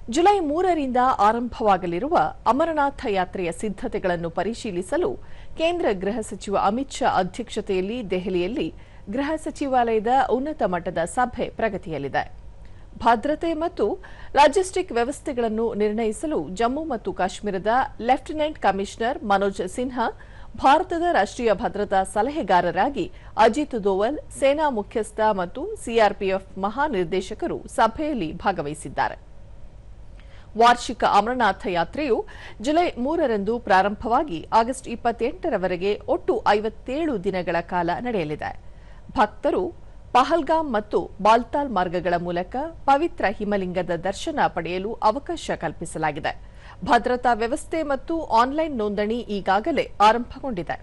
July 3ರಿಂದ ಆರಂಭವಾಗಲಿರುವ ಅಮರನಾಥ ಯಾತ್ರೆಯ ಸಿದ್ಧತೆಗಳನ್ನು ಪರಿಶೀಲಿಸಲು ಕೇಂದ್ರ ಗೃಹ ಸಚಿವ ಅಮಿತ್ ಶಾ ಅಧ್ಯಕ್ಷತೆಯಲ್ಲಿ ದೆಹಲಿಯಲ್ಲಿ ಗೃಹ ಸಚಿವಾಲಯದ ಉನ್ನತ ಮಟ್ಟದ ಸಭೆ ಪ್ರಗತಿಯಲ್ಲಿದೆ. ಭದ್ರತೆ ಮತ್ತು ಲಾಜಿಸ್ಟಿಕ್ ವ್ಯವಸ್ಥೆಗಳನ್ನು ನಿರ್ಣಯಿಸಲು ಜಮ್ಮು ಮತ್ತು ಕಾಶ್ಮೀರದ ಲೆಫ್ಟಿನೆಂಟ್ ಕಮಿಷನರ್ ಮನೋಜ್ ಸಿನ್ಹಾ, ಭಾರತದ ರಾಷ್ಟ್ರೀಯ ಭದ್ರತಾ ಸಲಹೆಗಾರರಾಗಿ ಅಜಿತ್ ದೋವಲ್, ಸೇನಾ ಮುಖ್ಯಸ್ಥ ಮತ್ತು ಸಿಆರ್ಪಿಎಫ್ ಮಹಾನಿರ್ದೇಶಕರು ಸಭೆಯಲ್ಲಿ ಭಾಗವಹಿಸಿದ್ದಾರೆ. ವಾರ್ಷಿಕ ಅಮರನಾಥ ಯಾತ್ರೆಯು ಜುಲೈ 3ರಂದು ಪ್ರಾರಂಭವಾಗಿ ಆಗಸ್ಟ್ 28ರವರೆಗೆ ಒಟ್ಟು 57 ದಿನಗಳ ಕಾಲ ನಡೆಯಲಿದೆ. ಭಕ್ತರು ಪಹಲ್ಗಾಮ್ ಮತ್ತು ಬಾಲ್ತಾಲ್ ಮಾರ್ಗಗಳ ಮೂಲಕ ಪವಿತ್ರ ಹಿಮಲಿಂಗದ ದರ್ಶನ ಪಡೆಯಲು ಅವಕಾಶ ಕಲ್ಪಿಸಲಾಗಿದೆ. ಭದ್ರತಾ ವ್ಯವಸ್ಥೆ ಮತ್ತು ಆನ್ಲೈನ್ ನೋಂದಣಿ ಈಗಾಗಲೇ ಆರಂಭಗೊಂಡಿದೆ.